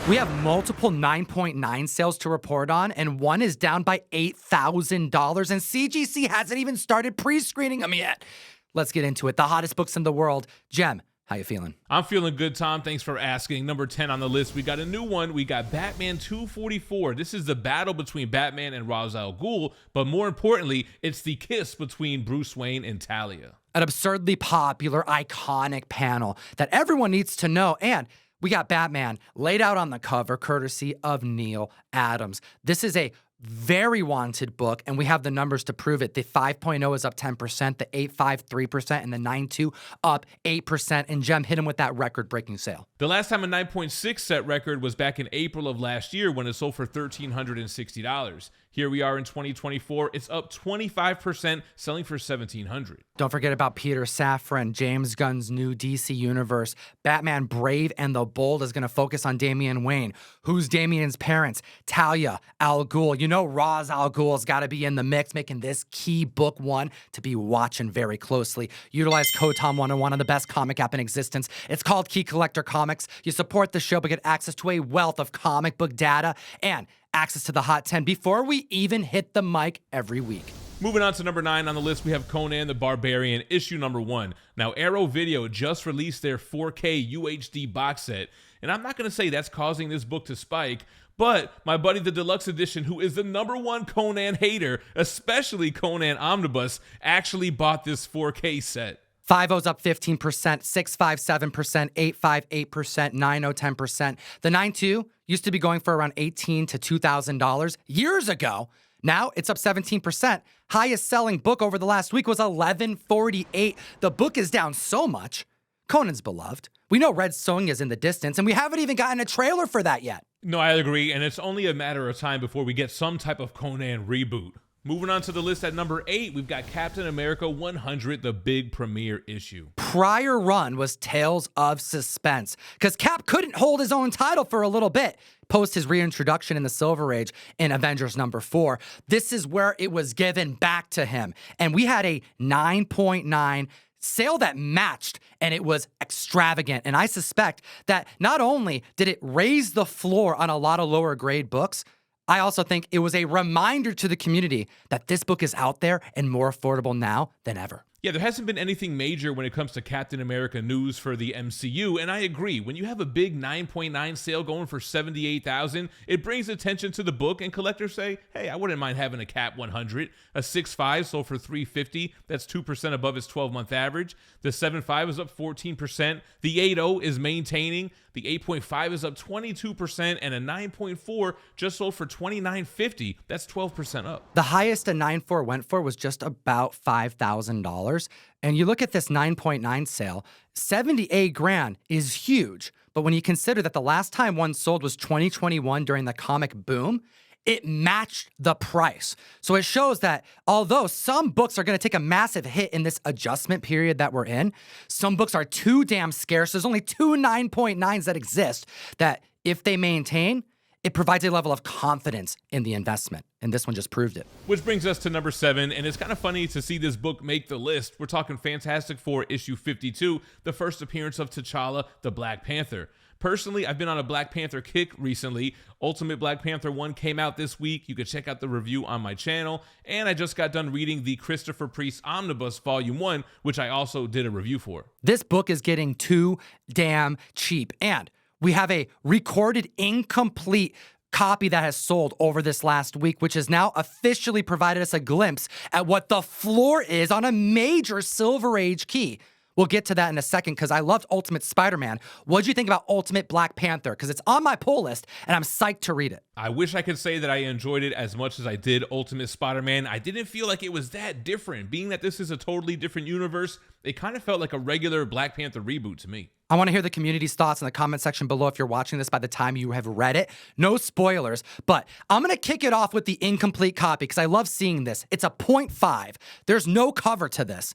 We have multiple 9.9 sales to report on, and one is down by $8,000, and CGC hasn't even started pre-screening them yet. Let's get into it. The hottest books in the world. Jem, how you feeling? I'm feeling good, Tom. Thanks for asking. Number 10 on the list, we got a new one. We got Batman 244. This is the battle between Batman and Ra's al Ghul, but more importantly, it's the kiss between Bruce Wayne and Talia. An absurdly popular, iconic panel that everyone needs to know, and we got Batman laid out on the cover, courtesy of Neal Adams. This is a very wanted book, and we have the numbers to prove it. The 5.0 is up 10%, the 8.5 3%, and the 9.2 up 8%. And Jem, hit him with that record-breaking sale. The last time a 9.6 set record was back in April of last year when it sold for $1,360. Here we are in 2024. It's up 25%, selling for $1,700. Don't forget about Peter Safran, James Gunn's new DC Universe. Batman Brave and the Bold is going to focus on Damian Wayne. Who's Damian's parents? Talia al Ghul. You know Ra's al Ghul's got to be in the mix, making this key book one to be watching very closely. Utilize code TOM101 on the best comic app in existence. It's called Key Collector Comics. You support the show but get access to a wealth of comic book data and access to the Hot 10 before we even hit the mic every week. Moving on to number 9 on the list, we have Conan the Barbarian, issue number 1. Now, Arrow Video just released their 4K UHD box set, and I'm not going to say that's causing this book to spike, but my buddy the Deluxe Edition, who is the #1 Conan hater, especially Conan Omnibus, actually bought this 4K set. 5.0's up 15%, 6.5 7%, 8.5 8%, 9.0 10%. The 9.2 used to be going for around $1,800 to $2,000 years ago. Now it's up 17%. Highest selling book over the last week was $11.48. The book is down so much. Conan's beloved. We know Red Sonja's in the distance, and we haven't even gotten a trailer for that yet. No, I agree, and it's only a matter of time before we get some type of Conan reboot. Moving on to the list at number 8, we've got Captain America 100, the big premiere issue. Prior run was Tales of Suspense, because Cap couldn't hold his own title for a little bit. Post his reintroduction in the Silver Age in Avengers number 4. This is where it was given back to him. And we had a 9.9 sale that matched, and it was extravagant. And I suspect that not only did it raise the floor on a lot of lower grade books, I also think it was a reminder to the community that this book is out there and more affordable now than ever. Yeah, there hasn't been anything major when it comes to Captain America news for the MCU, and I agree. When you have a big 9.9 sale going for $78,000, it brings attention to the book, and collectors say, hey, I wouldn't mind having a Cap 100. A 6.5 sold for $350. That's 2% above its 12-month average. The 7.5 is up 14%. The 8.0 is maintaining. The 8.5 is up 22%, and a 9.4 just sold for $29.50. That's 12% up. The highest a 9.4 went for was just about $5,000. And you look at this 9.9 sale, 78 grand is huge. But when you consider that the last time one sold was 2021 during the comic boom, it matched the price. So it shows that although some books are going to take a massive hit in this adjustment period that we're in, some books are too damn scarce. There's only 2 9.9s that exist that if they maintain, it provides a level of confidence in the investment. And this one just proved it. Which brings us to number 7, and it's kind of funny to see this book make the list. We're talking Fantastic Four issue 52, the first appearance of T'Challa, the Black Panther. Personally, I've been on a Black Panther kick recently. Ultimate Black Panther 1 came out this week. You can check out the review on my channel. And I just got done reading the Christopher Priest Omnibus Volume 1, which I also did a review for. This book is getting too damn cheap. And we have a recorded incomplete copy that has sold over this last week, which has now officially provided us a glimpse at what the floor is on a major Silver Age key. We'll get to that in a second because I loved Ultimate Spider-Man. What'd you think about Ultimate Black Panther? Because it's on my pull list and I'm psyched to read it. I wish I could say that I enjoyed it as much as I did Ultimate Spider-Man. I didn't feel like it was that different. Being that this is a totally different universe, it kind of felt like a regular Black Panther reboot to me. I want to hear the community's thoughts in the comment section below if you're watching this by the time you have read it. No spoilers, but I'm going to kick it off with the incomplete copy because I love seeing this. It's a 0.5. There's no cover to this.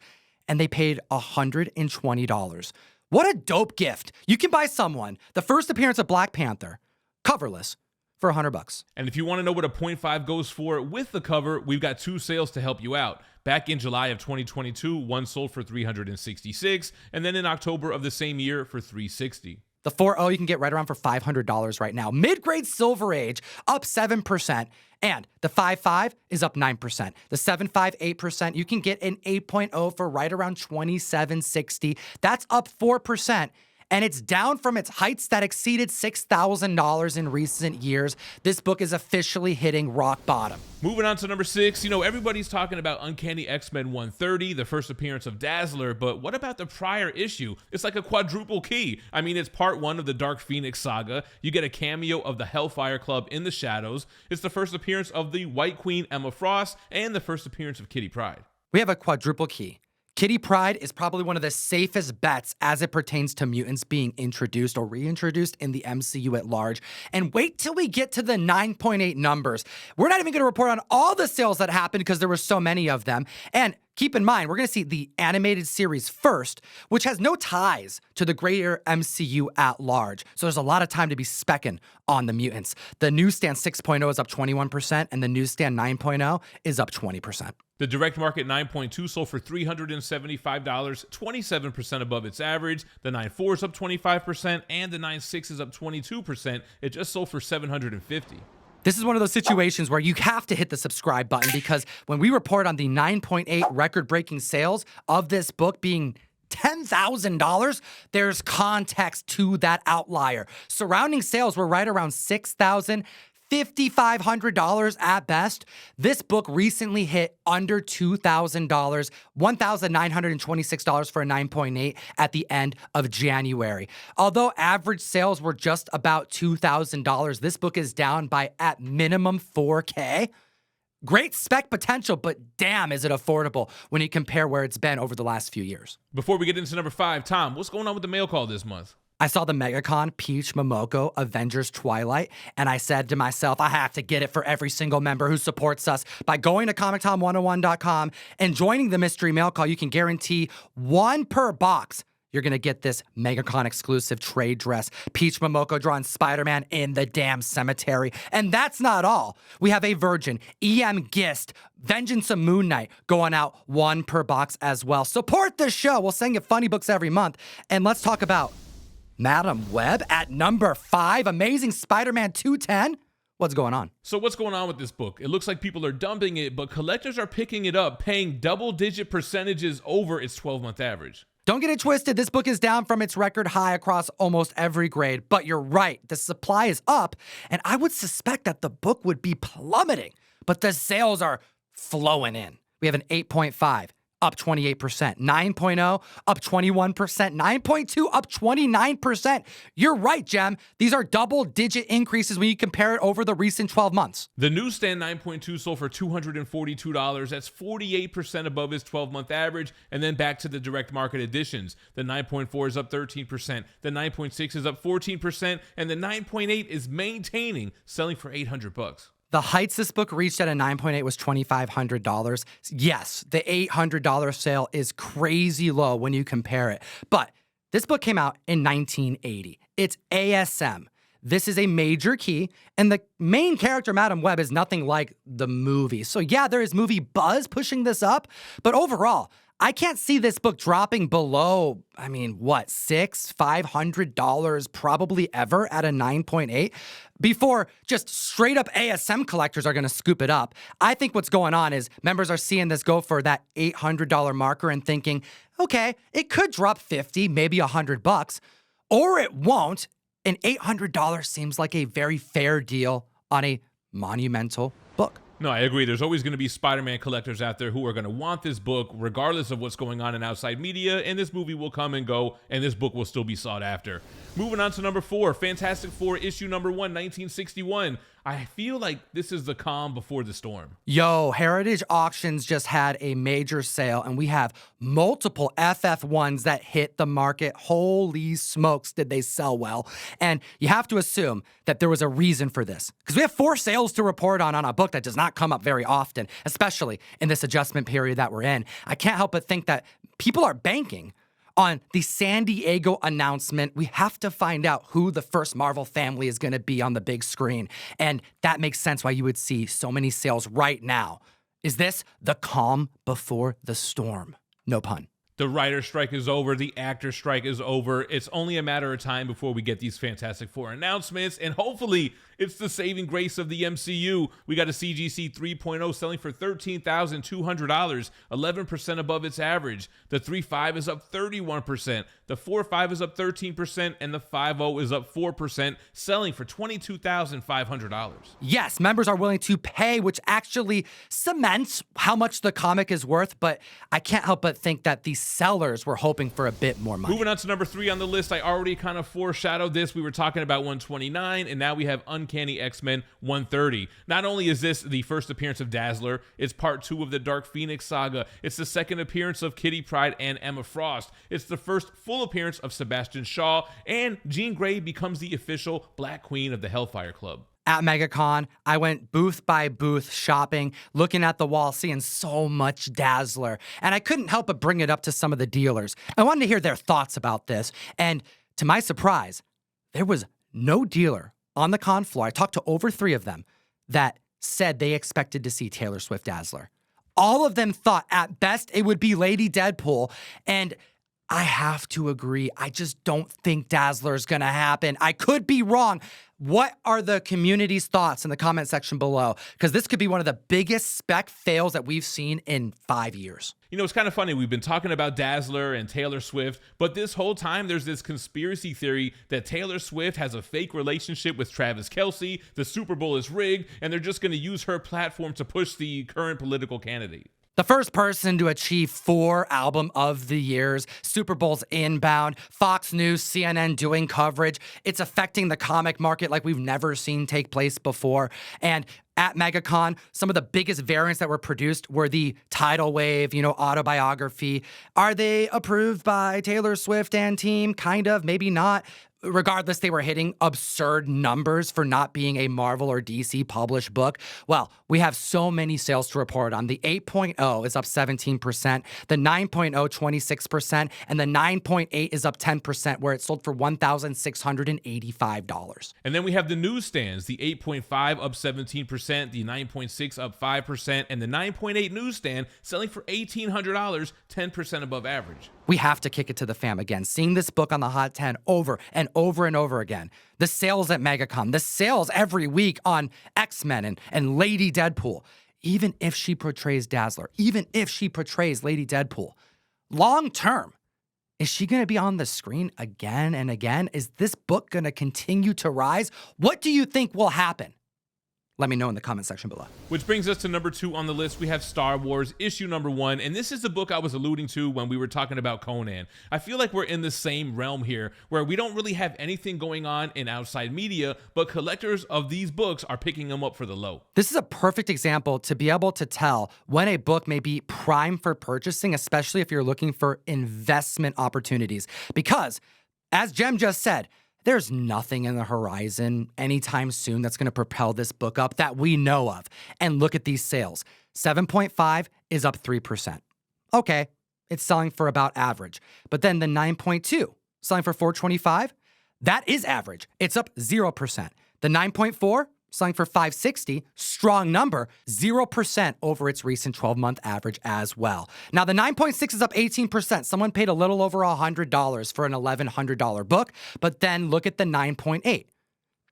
And they paid $120. What a dope gift. You can buy someone the first appearance of Black Panther, coverless, for $100. And if you want to know what a 0.5 goes for with the cover, we've got 2 sales to help you out. Back in July of 2022, one sold for $366, and then in October of the same year for $360. The 4.0 you can get right around for $500 right now. Mid-grade Silver Age up 7%, and the 5.5 is up 9%. The 7.5, 8%, you can get an 8.0 for right around $27.60. That's up 4%. And it's down from its heights that exceeded $6,000 in recent years. This book is officially hitting rock bottom. Moving on to number 6, everybody's talking about Uncanny X-Men 130, the first appearance of Dazzler, but what about the prior issue? It's like a quadruple key. I mean, it's part 1 of the Dark Phoenix saga. You get a cameo of the Hellfire Club in the shadows. It's the first appearance of the White Queen Emma Frost, and the first appearance of Kitty Pryde. We have a quadruple key. Kitty Pryde is probably one of the safest bets as it pertains to mutants being introduced or reintroduced in the MCU at large. And wait till we get to the 9.8 numbers. We're not even going to report on all the sales that happened because there were so many of them. And keep in mind, we're going to see the animated series first, which has no ties to the greater MCU at large. So there's a lot of time to be specking on the mutants. The newsstand 6.0 is up 21%, and the newsstand 9.0 is up 20%. The direct market 9.2 sold for $375, 27% above its average. The 9.4 is up 25%, and the 9.6 is up 22%. It just sold for $750. This is one of those situations where you have to hit the subscribe button because when we report on the 9.8 record-breaking sales of this book being $10,000, there's context to that outlier. Surrounding sales were right around $6,000, $5,500 at best. This book recently hit under $2,000, $1,926 for a 9.8 at the end of January. Although average sales were just about $2,000, this book is down by at minimum $4K. Great spec potential, but damn, is it affordable when you compare where it's been over the last few years. Before we get into number 5, Tom, what's going on with the mail call this month? I saw the MegaCon Peach Momoko Avengers Twilight, and I said to myself, I have to get it for every single member who supports us by going to ComicTom101.com and joining the mystery mail call. You can guarantee 1 per box. You're going to get this MegaCon exclusive trade dress, Peach Momoko drawing SpiderMan in the damn cemetery. And that's not all. We have a Virgin, EM Gist, Vengeance of Moon Knight going out 1 per box as well. Support the show. We'll send you funny books every month. And let's talk about Madam Web at number 5, Amazing Spider-Man 210. What's going on? So what's going on with this book? It looks like people are dumping it, but collectors are picking it up, paying double-digit percentages over its 12-month average. Don't get it twisted. This book is down from its record high across almost every grade, but you're right. The supply is up, and I would suspect that the book would be plummeting, but the sales are flowing in. We have an 8.5. Up 28%, 9.0 up 21%, 9.2 up 29%. You're right, Jem. These are double-digit increases when you compare it over the recent 12 months. The newsstand 9.2 sold for $242. That's 48% above its 12-month average. And then back to the direct market editions. The 9.4 is up 13%, the 9.6 is up 14%, and the 9.8 is maintaining, selling for $800. The heights this book reached at a 9.8 was $2,500. Yes, the $800 sale is crazy low when you compare it. But this book came out in 1980. It's ASM. This is a major key, and the main character, Madam Web, is nothing like the movie. So yeah, there is movie buzz pushing this up, but overall, I can't see this book dropping below, $500 probably ever at a 9.8 before just straight up ASM collectors are going to scoop it up. I think what's going on is members are seeing this go for that $800 marker and thinking, okay, it could drop 50, maybe $100, or it won't. And $800 seems like a very fair deal on a monumental book. No, I agree. There's always going to be Spider-Man collectors out there who are going to want this book regardless of what's going on in outside media, and this movie will come and go, and this book will still be sought after. Moving on to number 4, Fantastic Four issue number 1, 1961. I feel like this is the calm before the storm. Yo, Heritage Auctions just had a major sale, and we have multiple FF1s that hit the market. Holy smokes, did they sell well? And you have to assume that there was a reason for this, because we have 4 sales to report on a book that does not come up very often, especially in this adjustment period that we're in. I can't help but think that people are banking on the San Diego announcement. We have to find out who the first Marvel family is going to be on the big screen. And that makes sense why you would see so many sales right now. Is this the calm before the storm? No pun. The writer strike is over. The actor strike is over. It's only a matter of time before we get these Fantastic Four announcements, and hopefully it's the saving grace of the MCU. We got a CGC 3.0 selling for $13,200, 11% above its average. The 3.5 is up 31%. The 4.5 is up 13%, and the 5.0 is up 4%, selling for $22,500. Yes, members are willing to pay, which actually cements how much the comic is worth, but I can't help but think that the sellers were hoping for a bit more money. Moving on to number 3 on the list, I already kind of foreshadowed this. We were talking about 129, and now we have Uncanny X-Men 130. Not only is this the first appearance of Dazzler, it's part 2 of the Dark Phoenix saga. It's the second appearance of Kitty Pryde and Emma Frost. It's the first full appearance of Sebastian Shaw, and Jean Grey becomes the official Black Queen of the Hellfire Club. At MegaCon, I went booth by booth shopping, looking at the wall, seeing so much Dazzler, and I couldn't help but bring it up to some of the dealers. I wanted to hear their thoughts about this, and to my surprise, there was no dealer on the con floor, I talked to over 3 of them, that said they expected to see Taylor Swift Dazzler. All of them thought at best it would be Lady Deadpool, and I have to agree. I just don't think Dazzler is going to happen. I could be wrong. What are the community's thoughts in the comment section below? Because this could be one of the biggest spec fails that we've seen in 5 years. You know, it's kind of funny. We've been talking about Dazzler and Taylor Swift, but this whole time there's this conspiracy theory that Taylor Swift has a fake relationship with Travis Kelce, the Super Bowl is rigged, and they're just going to use her platform to push the current political candidate. The first person to achieve 4 album of the years, Super Bowl's inbound, Fox News, CNN doing coverage. It's affecting the comic market like we've never seen take place before. And at MegaCon, some of the biggest variants that were produced were the tidal wave, autobiography. Are they approved by Taylor Swift and team? Kind of, maybe not. Regardless, they were hitting absurd numbers for not being a Marvel or DC published book. Well, we have so many sales to report on. The 8.0 is up 17%, the 9.0 26%, and the 9.8 is up 10%, where it sold for $1,685. And then we have the newsstands, the 8.5 up 17%, the 9.6 up 5%, and the 9.8 newsstand selling for $1,800, 10% above average. We have to kick it to the fam again. Seeing this book on the Hot 10 over and over and over again. The sales at MegaCon, the sales every week on X-Men and Lady Deadpool. Even if she portrays Dazzler, even if she portrays Lady Deadpool, long term, is she going to be on the screen again and again? Is this book going to continue to rise? What do you think will happen? Let me know in the comment section below. Which brings us to number 2 on the list. We have Star Wars issue number 1, and this is the book I was alluding to when we were talking about Conan. I feel like we're in the same realm here, where we don't really have anything going on in outside media, but collectors of these books are picking them up for the low. This is a perfect example to be able to tell when a book may be prime for purchasing, especially if you're looking for investment opportunities. Because, as Jem just said, there's nothing in the horizon anytime soon that's going to propel this book up that we know of. And look at these sales. 7.5 is up 3%. Okay, it's selling for about average. But then the 9.2, selling for $425, that is average. It's up 0%. The 9.4, selling for $560, strong number, 0% over its recent 12-month average as well. Now, the 9.6 is up 18%. Someone paid a little over $100 for an $1,100 book, but then look at the 9.8,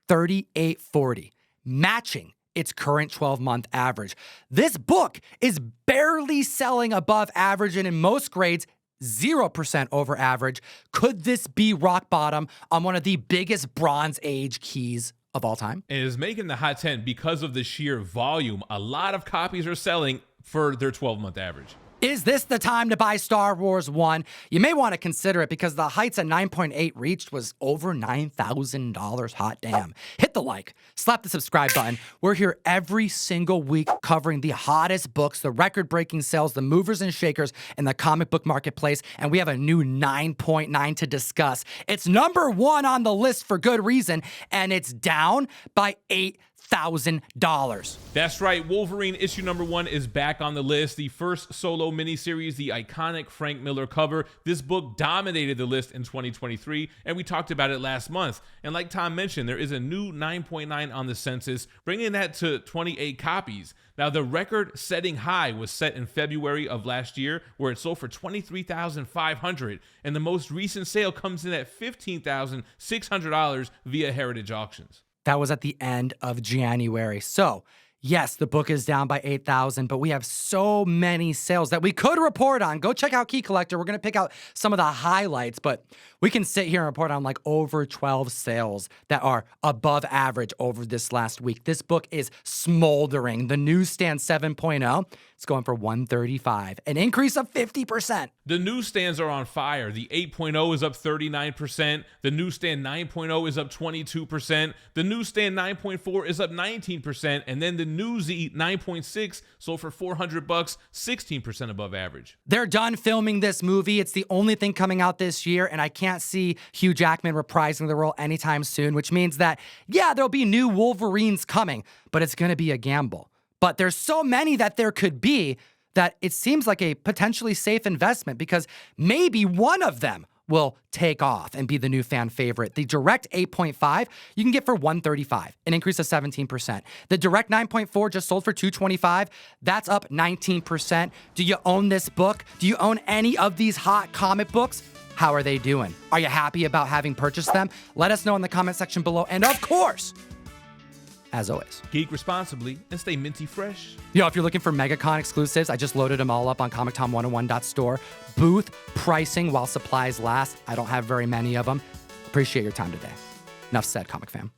$3,840, matching its current 12-month average. This book is barely selling above average, and in most grades, 0% over average. Could this be rock bottom on one of the biggest Bronze Age keys of all time? It is making the Hot 10 because of the sheer volume. A lot of copies are selling for their 12-month average. Is this the time to buy Star Wars 1? You may want to consider it because the heights at 9.8 reached was over $9,000. Hot damn. Hit the like, slap the subscribe button. We're here every single week covering the hottest books, the record-breaking sales, the movers and shakers in the comic book marketplace, and we have a new 9.9 to discuss. It's number 1 on the list for good reason, and it's down by 8 $5,000. That's right. Wolverine issue number 1 is back on the list. The first solo miniseries, the iconic Frank Miller cover. This book dominated the list in 2023, and we talked about it last month. And like Tom mentioned, there is a new 9.9 on the census, bringing that to 28 copies. Now, the record-setting high was set in February of last year, where it sold for $23,500, and the most recent sale comes in at $15,600 via Heritage Auctions. That was at the end of January. So, yes, the book is down by 8,000, but we have so many sales that we could report on. Go check out Key Collector. We're going to pick out some of the highlights, but we can sit here and report on like over 12 sales that are above average over this last week. This book is smoldering. The Newsstand 7.0, it's going for $135, an increase of 50%. The newsstands are on fire. The 8.0 is up 39%. The newsstand 9.0 is up 22%. The newsstand 9.4 is up 19%. And then the Newsy 9.6 sold for $400, 16% above average. They're done filming this movie. It's the only thing coming out this year, and I can't see Hugh Jackman reprising the role anytime soon, which means that, yeah, there'll be new Wolverines coming, but it's going to be a gamble. But there's so many that there could be that it seems like a potentially safe investment because maybe one of them will take off and be the new fan favorite. The Direct 8.5 you can get for $135, an increase of 17%. The Direct 9.4 just sold for $225. That's up 19%. Do you own this book? Do you own any of these hot comic books? How are they doing? Are you happy about having purchased them? Let us know in the comment section below. And of course, as always, geek responsibly and stay minty fresh. Yo, if you're looking for MegaCon exclusives, I just loaded them all up on ComicTom101.store. Booth pricing while supplies last. I don't have very many of them. Appreciate your time today. Enough said, comic fam.